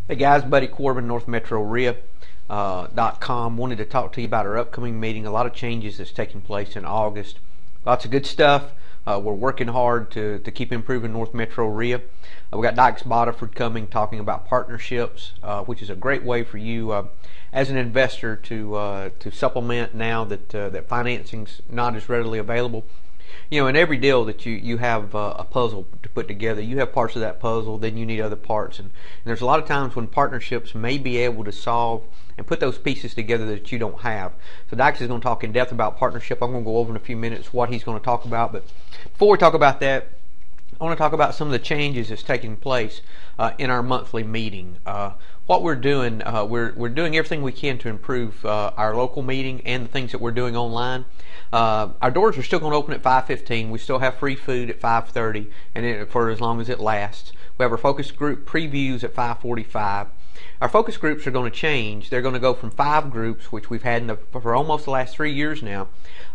Hey guys, Buddy Corbin, NorthMetroRIA.com. Wanted to talk to you about our upcoming meeting. A lot of changes that's taking place in August. Lots of good stuff. We're working hard to keep improving North Metro RIA. We got Dyches Boddiford coming, talking about partnerships, which is a great way for you as an investor to supplement now that financing's not as readily available. You know, in every deal that you have a puzzle to put together, you have parts of that puzzle, then you need other parts, and there's a lot of times when partnerships may be able to solve and put those pieces together that you don't have. So Dyches is going to talk in depth about partnership. I'm going to go over in a few minutes what he's going to talk about, but before we talk about that, I want to talk about some of the changes that's taking place in our monthly meeting. What we're doing, we're doing everything we can to improve our local meeting and the things that we're doing online. Our doors are still going to open at 5:15. We still have free food at 5:30, and for as long as it lasts. We have our focus group previews at 5:45. Our focus groups are going to change. They're going to go from 5 groups, which we've had for almost the last 3 years now.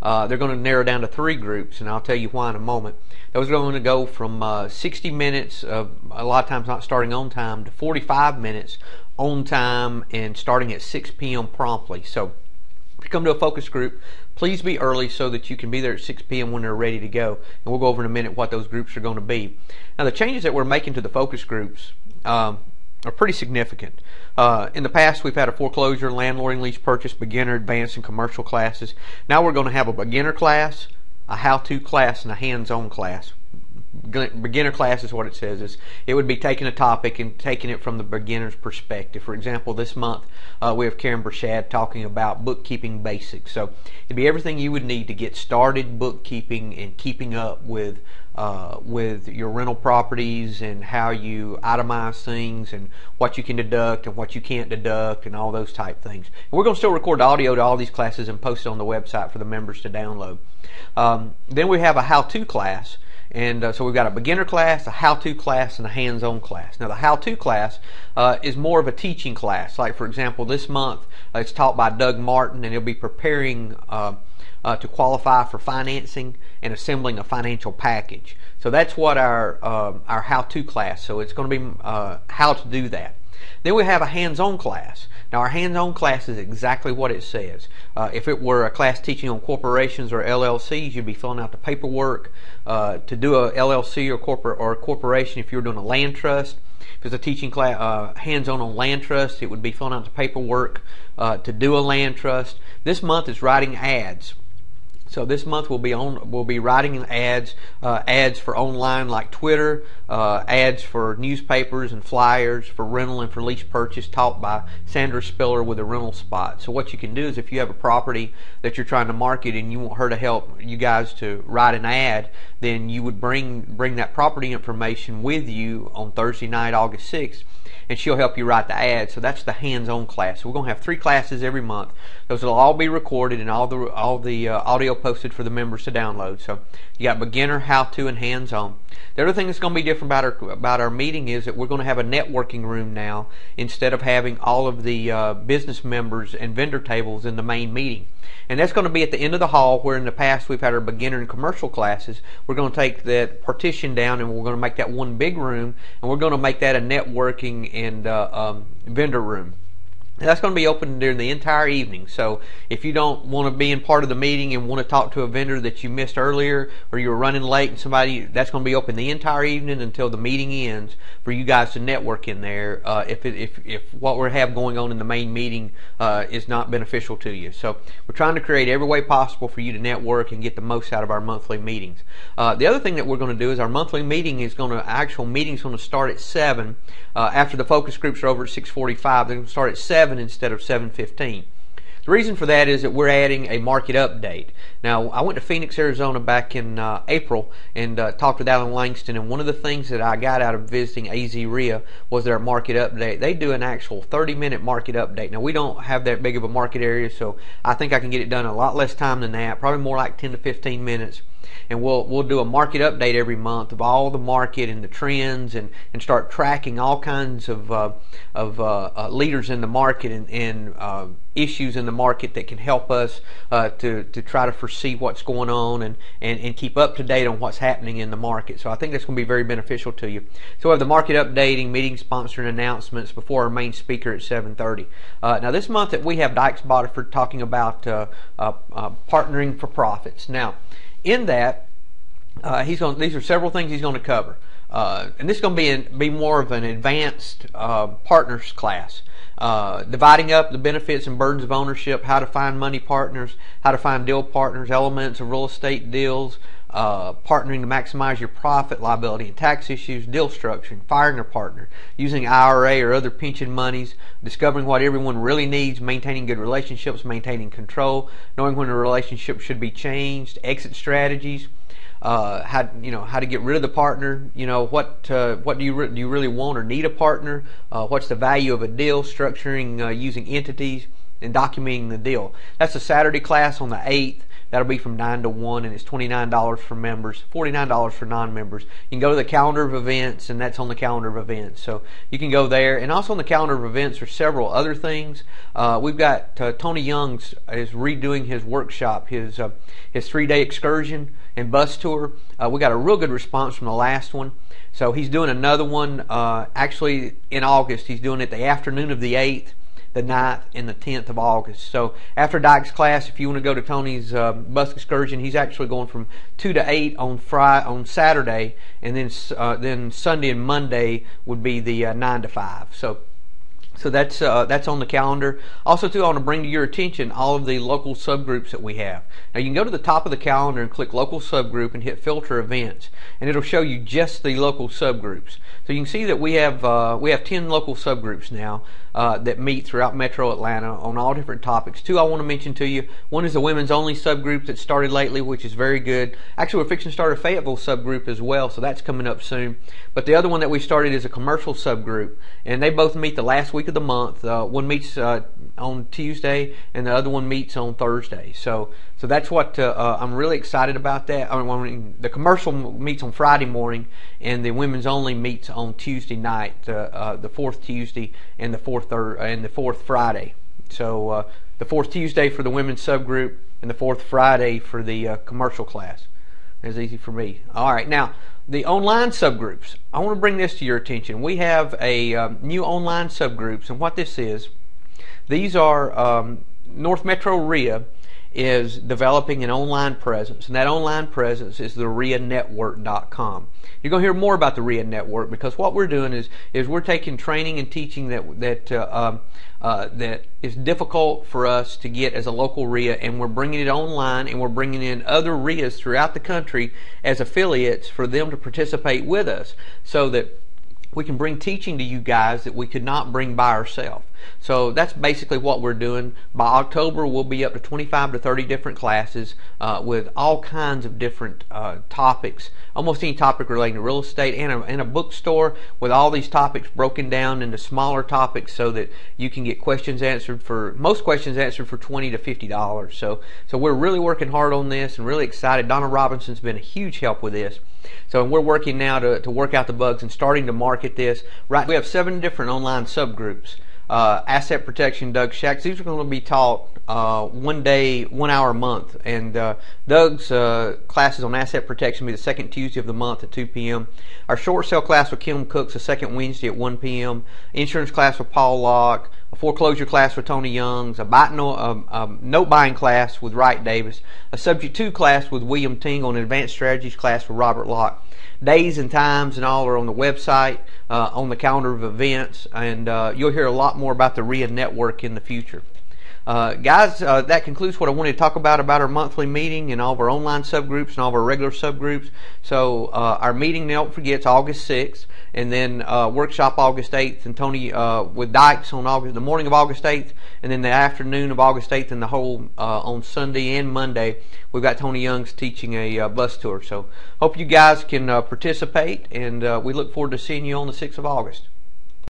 They're going to narrow down to 3 groups, and I'll tell you why in a moment. Those are going to go from 60 minutes, a lot of times not starting on time, to 45 minutes on time and starting at 6 p.m. promptly. So if you come to a focus group, please be early so that you can be there at 6 p.m. when they're ready to go. And we'll go over in a minute what those groups are going to be. Now, the changes that we're making to the focus groups are pretty significant. In the past, we've had a foreclosure, landlord lease purchase, beginner, advanced, and commercial classes. Now we're going to have a beginner class, a how-to class, and a hands-on class. Beginner class is what it says. It would be taking a topic and taking it from the beginner's perspective. For example, this month we have Karen Brashad talking about bookkeeping basics. So it'd be everything you would need to get started bookkeeping and keeping up with your rental properties and how you itemize things and what you can deduct and what you can't deduct and all those type things. And we're going to still record audio to all these classes and post it on the website for the members to download. Then we have a how-to class. And so we've got a beginner class, a how-to class, and a hands-on class. Now the how-to class is more of a teaching class. Like for example, this month it's taught by Doug Martin, and he'll be preparing to qualify for financing and assembling a financial package. So that's what our how-to class. So it's going to be how to do that. Then we have a hands-on class. Now our hands-on class is exactly what it says. If it were a class teaching on corporations or LLCs, you'd be filling out the paperwork to do a LLC or a corporation. If you're doing a land trust, if it's a teaching class hands-on on land trust, it would be filling out the paperwork to do a land trust. This month is writing ads. So this month we'll be writing ads for online like Twitter, ads for newspapers and flyers for rental and for lease purchase, taught by Sandra Spiller with a rental spot. So what you can do is if you have a property that you're trying to market and you want her to help you guys to write an ad, then you would bring that property information with you on Thursday night, August 6th. And she'll help you write the ad. So that's the hands-on class. So we're going to have 3 classes every month. Those will all be recorded and all the audio posted for the members to download. So you got beginner, how-to, and hands-on. The other thing that's going to be different about our meeting is that we're going to have a networking room now instead of having all of the business members and vendor tables in the main meeting. And that's going to be at the end of the hall, where in the past we've had our beginner and commercial classes. We're going to take that partition down and we're going to make that one big room, and we're going to make that a networking and vendor room. And that's going to be open during the entire evening. So if you don't want to be in part of the meeting and want to talk to a vendor that you missed earlier, or you were running late and somebody, that's going to be open the entire evening until the meeting ends for you guys to network in there if what we have going on in the main meeting is not beneficial to you. So we're trying to create every way possible for you to network and get the most out of our monthly meetings. The other thing that we're going to do is our monthly meeting is actual meeting's going to start at 7. After the focus groups are over at 6:45, they're going to start at 7 instead of 7:15. The reason for that is that we're adding a market update. Now, I went to Phoenix, Arizona back in April and talked with Alan Langston, and one of the things that I got out of visiting AZ RIA was their market update. They do an actual 30-minute market update. Now, we don't have that big of a market area, so I think I can get it done in a lot less time than that, probably more like 10 to 15 minutes. and we'll do a market update every month of all the market and the trends, and start tracking all kinds of leaders in the market and issues in the market that can help us to try to foresee what's going on and keep up to date on what's happening in the market. So I think that's going to be very beneficial to you. So we have the market updating, meeting sponsor, and announcements before our main speaker at 7:30. Now this month that we have Dyches Boddiford talking about partnering for profits. Now in that these are several things he's going to cover, and this is going to be more of an advanced partners class. Dividing up the benefits and burdens of ownership, how to find money partners, how to find deal partners, elements of real estate deals, partnering to maximize your profit, liability and tax issues, deal structuring, firing a partner, using IRA or other pension monies, discovering what everyone really needs, maintaining good relationships, maintaining control, knowing when a relationship should be changed, exit strategies, how to get rid of the partner, what do you really want or need a partner, what's the value of a deal, structuring using entities, and documenting the deal. That's a Saturday class on the 8th. That'll be from 9 to 1, and it's $29 for members, $49 for non-members. You can go to the calendar of events, and that's on the calendar of events. So you can go there. And also on the calendar of events are several other things. We've got Tony Young's is redoing his workshop, his 3-day excursion and bus tour. We got a real good response from the last one. So he's doing another one actually in August. He's doing it the afternoon of the 8th, the 9th, and the 10th of August. So after Dyches' class, if you want to go to Tony's bus excursion, he's actually going from 2 to 8 on Saturday, and then Sunday and Monday would be the 9 to 5. So that's on the calendar. Also, too, I want to bring to your attention all of the local subgroups that we have. Now, you can go to the top of the calendar and click local subgroup and hit filter events, and it'll show you just the local subgroups. So you can see that we have 10 local subgroups now that meet throughout Metro Atlanta on all different topics. 2 I want to mention to you. One is the women's only subgroup that started lately, which is very good. Actually, we're fixing to start a Fayetteville subgroup as well, so that's coming up soon. But the other one that we started is a commercial subgroup, and they both meet the last week of the month. One meets on Tuesday, and the other one meets on Thursday. So that's what I'm really excited about. That the commercial meets on Friday morning, and the women's only meets on Tuesday night, the 4th Tuesday and the 4th Friday. So the 4th Tuesday for the women's subgroup, and the 4th Friday for the commercial class. It's easy for me. All right, now the online subgroups. I want to bring this to your attention. We have a new online subgroups, and what this is, these are North Metro RIA is developing an online presence, and that online presence is the RIAnetwork.com. You're going to hear more about the RIA Network, because what we're doing is we're taking training and teaching that is difficult for us to get as a local RIA, and we're bringing it online, and we're bringing in other RIAs throughout the country as affiliates for them to participate with us, so that we can bring teaching to you guys that we could not bring by ourselves. So that's basically what we're doing. By October, we'll be up to 25 to 30 different classes with all kinds of different topics, almost any topic relating to real estate, and a bookstore with all these topics broken down into smaller topics, so that you can get most questions answered for $20 to $50. So we're really working hard on this and really excited. Donna Robinson's been a huge help with this. So we're working now to work out the bugs and starting to market this. Right, we have 7 different online subgroups. Asset protection, Doug Shacks. These are going to be taught 1 day, 1 hour a month. And Doug's classes on asset protection will be the second Tuesday of the month at 2 p.m. Our short sale class with Kim Cooks the second Wednesday at 1 p.m. Insurance class with Paul Locke. A foreclosure class with Tony Youngs. A note buying class with Wright Davis. A subject to class with William Tingle. An advanced strategies class with Robert Locke. Days and times and all are on the website, on the calendar of events, and you'll hear a lot more about the RIA Network in the future. Guys, that concludes what I wanted to talk about our monthly meeting and all of our online subgroups and all of our regular subgroups. So our meeting, don't forget, it's August 6th, and then workshop August 8th, and Tony with Dyches on the morning of August 8th, and then the afternoon of August 8th, and the whole on Sunday and Monday, we've got Tony Young's teaching a bus tour. So hope you guys can participate, and we look forward to seeing you on the 6th of August.